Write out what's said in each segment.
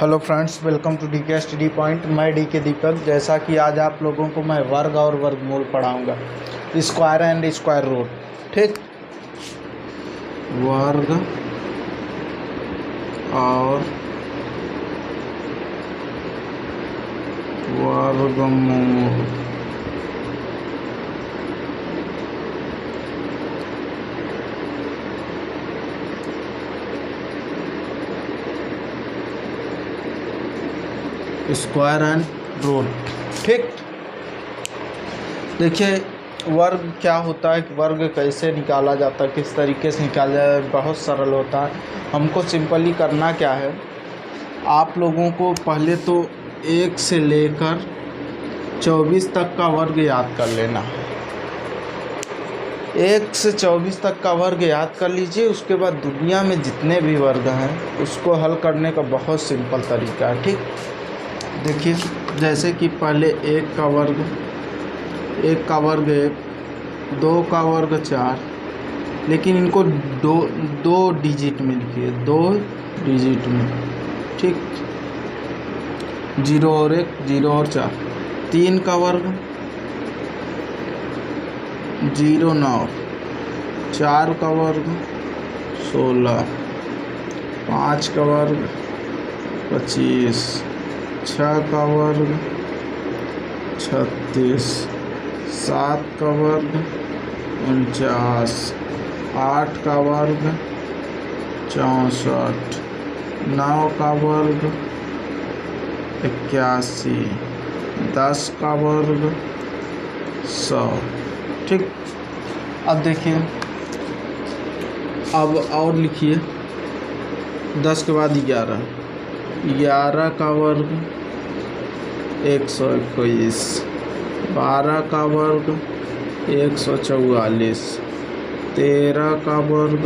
Hello friends, welcome to D K study point. मैं D K Deepak. जैसा कि आज आप लोगों को मैं वर्ग और वर्गमूल पढ़ाऊंगा, स्क्वायर एंड स्क्वायर रूट। ठीक, वर्ग और वर्गमूल। Square and root. ठीक, देखिए वर्ग क्या होता है, वर्ग कैसे निकाला जाता है, किस तरीके से निकाला जाता है। बहुत सरल होता है। हमको सिंपली करना क्या है, आप लोगों को पहले तो 1 से लेकर 24 तक का वर्ग याद कर लेना है। 1 से 24 तक का वर्ग याद कर लीजिए। उसके बाद दुनिया में जितने भी वर्ग हैं उसको हल करने का बहुत सिंपल तरीका है। ठीक, देखिए जैसे कि पहले 1 का वर्ग 1, 2 का वर्ग 4, लेकिन इनको दो डिजिट में लिखिए, 2 डिजिट में। ठीक, 0 और 1, 0 और 4। 3 का वर्ग 0, 9। 4 का वर्ग 16। 5 का वर्ग 25। 6 का वर्ग 36। 7 का वर्ग 49। 8 का वर्ग 64। 9 का वर्ग 81। 10 का वर्ग 100। ठीक, अब देखिए, अब और लिखिए। 10 के बाद 11। 11 का वर्ग 121। 12 का वर्ग 144। 13 का वर्ग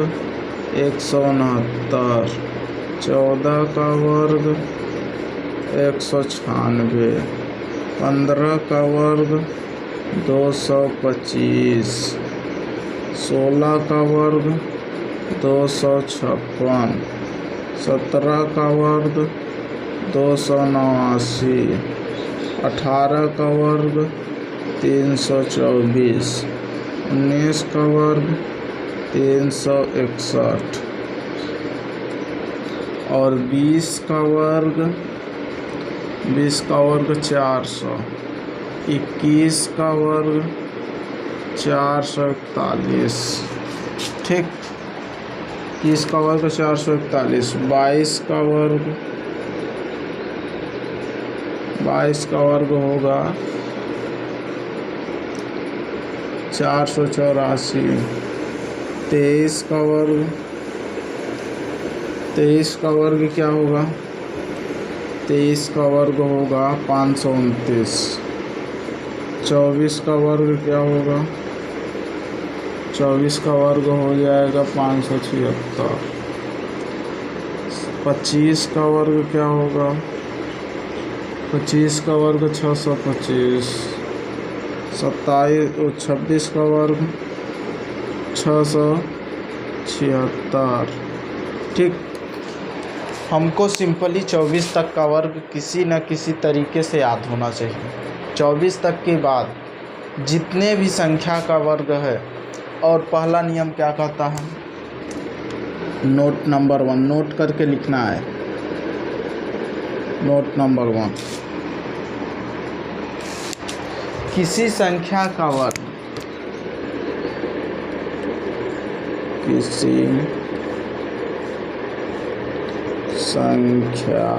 169। 14 का वर्ग 196। 15 का वर्ग 225। 16 का वर्ग 256। 17 का वर्ग 289। 18 का वर्ग 324। 19 का वर्ग 361 और 20 का वर्ग 400। 21 का वर्ग 441। ठीक, 21 का वर्ग 441। 22 का वर्ग होगा 484। 23 का वर्ग क्या होगा? 23 का वर्ग होगा 529। 24 का वर्ग क्या होगा? 24 का वर्ग हो जाएगा 576। 25 का वर्ग क्या होगा? 25 का वर्ग 625। 26 का वर्ग 676। ठीक, हमको सिंपली 24 तक का वर्ग किसी न किसी तरीके से याद होना चाहिए। 24 तक के बाद जितने भी संख्या का वर्ग है, और पहला नियम क्या कहता है? नोट नंबर 1 नोट करके लिखना है। नोट नंबर 1, किसी संख्या का वर्ग किसी संख्या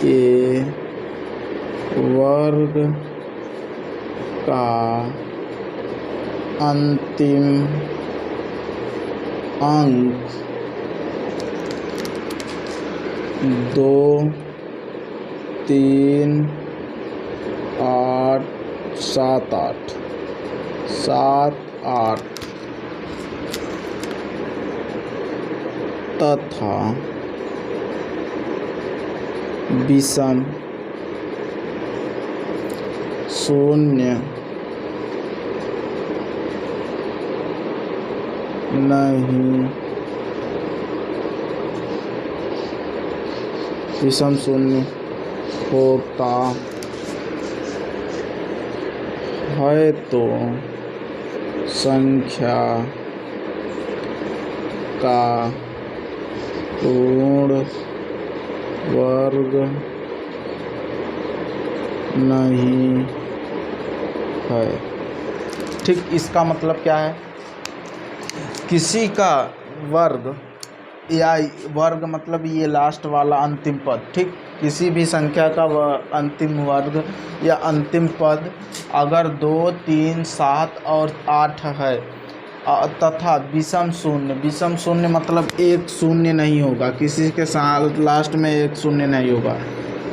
के वर्ग का अंतिम अंक 2, 3, 8, 7, 8 तथा विषम 0 नहीं विषम शून्य होता है तो संख्या का पूर्ण वर्ग नहीं है। ठीक, इसका मतलब क्या है? किसी का वर्ग या वर्ग मतलब ये लास्ट वाला अंतिम पद, ठीक, किसी भी संख्या का अंतिम वर्ग या अंतिम पद अगर 2, 3, 7 और 8 है तथा विषम शून्य मतलब एक शून्य नहीं होगा, किसी के साथ लास्ट में एक शून्य नहीं होगा,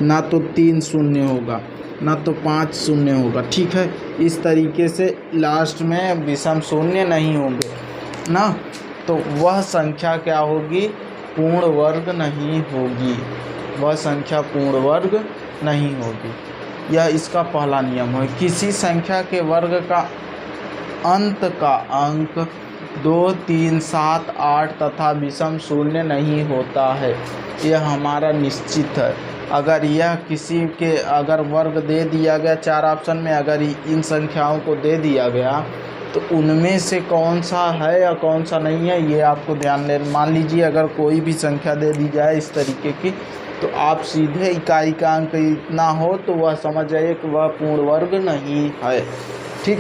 ना तो 3 शून्य होगा ना तो 5 शून्य होगा। ठीक है, इस तरीके से लास्ट में विषम शून्य नहीं होंगे ना, तो वह संख्या क्या होगी? पूर्ण वर्ग नहीं होगी, वह संख्या पूर्ण वर्ग नहीं होगी। यह इसका पहला नियम है। किसी संख्या के वर्ग का अंत का अंक 2, 3, 7, 8 तथा विषम शून्य नहीं होता है, यह हमारा निश्चित है। अगर यह किसी के अगर वर्ग दे दिया गया 4 ऑप्शन में, अगर इन संख्याओं को दे दिया गया तो उनमें से कौन सा है या कौन सा नहीं है, ये आपको ध्यान देना। मान लीजिए अगर कोई भी संख्या दे दी जाए इस तरीके की, तो आप सीधे इकाई का अंक इतना हो तो वह समझ जाइए कि वह पूर्ण वर्ग नहीं है। ठीक,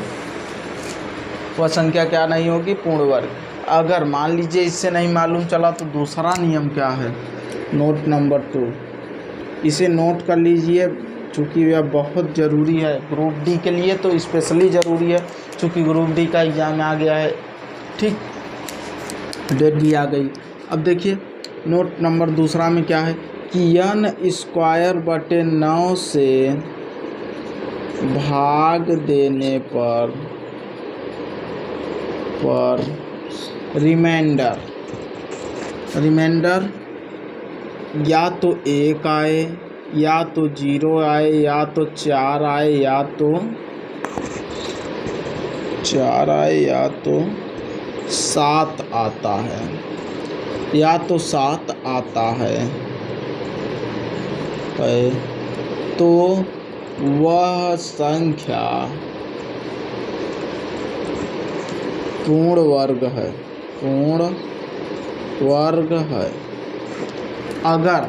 वह संख्या क्या नहीं होगी? पूर्ण वर्ग। अगर मान लीजिए इससे नहीं मालूम चला तो दूसरा नियम क्या है? नोट नंबर 2, इसे नोट कर लीजिए चूँकि यह बहुत ज़रूरी है ग्रुप डी के लिए, तो स्पेशली ज़रूरी है चूँकि ग्रुप डी का एग्ज़ाम आ गया है। ठीक, डेट भी आ गई। अब देखिए नोट नंबर दूसरा में क्या है कि n²/9 से भाग देने पर रिमाइंडर या तो 1 आए या तो 0 आए या तो 4 आए या तो 7 आता है या तो 7 आता है तो वह संख्या पूर्ण वर्ग है, पूर्ण वर्ग है। अगर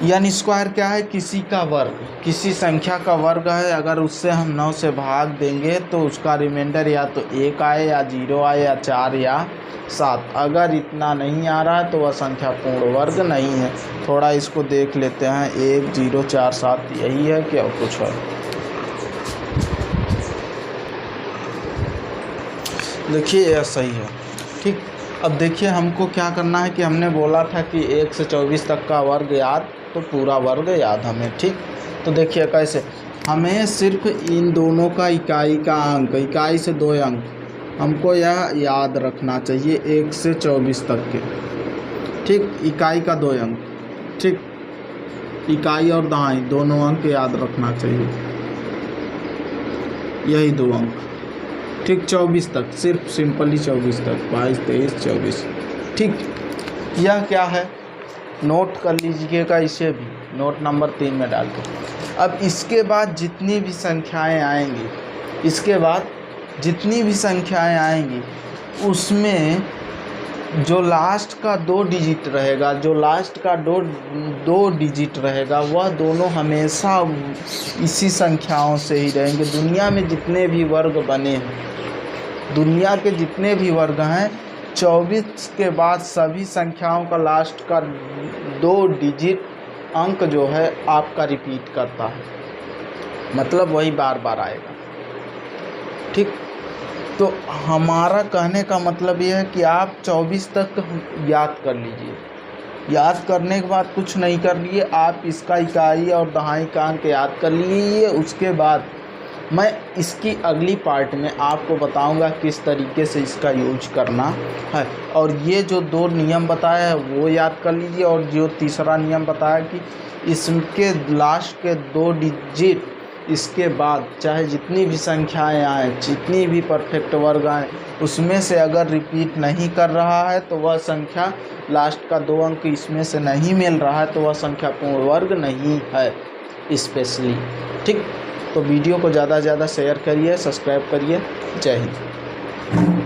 n² क्या है? किसी का वर्ग, किसी संख्या का वर्ग है, अगर उससे हम 9 से भाग देंगे तो उसका रिमाइंडर या तो 1 आए या 0 आए या 4 या 7। अगर इतना नहीं आ रहा है तो वह संख्या पूर्ण वर्ग नहीं है। थोड़ा इसको देख लेते हैं, 1, 0, 4, 7 यही है क्या कुछ है? देखिए यह सही है। ठीक, अब देखिए हमको क्या करना है कि हमने बोला था कि 1 से 24 तक का वर्ग याद, तो पूरा वर्ग याद हमें। ठीक, तो देखिए कैसे, हमें सिर्फ इन दोनों का इकाई का अंक, इकाई से 2 अंक हमको यह याद रखना चाहिए 1 से 24 तक के। ठीक, इकाई का 2 अंक, ठीक, इकाई और दहाई दोनों अंक याद रखना चाहिए, यही 2 अंक। ठीक, 24 तक, सिर्फ सिंपली 24 तक, 22, 23, 24। ठीक, यह क्या है? नोट कर लीजिएगा इसे भी, नोट नंबर 3 में डाल के। अब इसके बाद जितनी भी संख्याएं आएंगी, इसके बाद जितनी भी संख्याएं आएंगी उसमें जो लास्ट का 2 डिजिट रहेगा, जो लास्ट का दो डिजिट रहेगा, वह दोनों हमेशा इसी संख्याओं से ही रहेंगे। दुनिया में जितने भी वर्ग बने हैं, दुनिया के जितने भी वर्ग हैं, 24 के बाद सभी संख्याओं का लास्ट का 2 डिजिट अंक जो है आपका रिपीट करता है, मतलब वही बार बार आएगा। ठीक, तो हमारा कहने का मतलब यह है कि आप 24 तक याद कर लीजिए। याद करने के बाद कुछ नहीं कर लिए, आप इसका इकाई और दहाई का अंक याद कर लीजिए। उसके बाद मैं इसकी अगली पार्ट में आपको बताऊंगा किस तरीके से इसका यूज करना है। और ये जो 2 नियम बताया है वो याद कर लीजिए, और जो तीसरा नियम बताया कि इसके लास्ट के 2 डिजिट इसके बाद चाहे जितनी भी संख्याएं आए, जितनी भी परफेक्ट वर्ग आए, उसमें से अगर रिपीट नहीं कर रहा है तो वह संख्या, लास्ट का 2 अंक इसमें से नहीं मिल रहा है तो वह संख्या पूर्ण वर्ग नहीं है स्पेशली। ठीक, तो वीडियो को ज़्यादा से ज़्यादा शेयर करिए, सब्सक्राइब करिए। जय हिंद।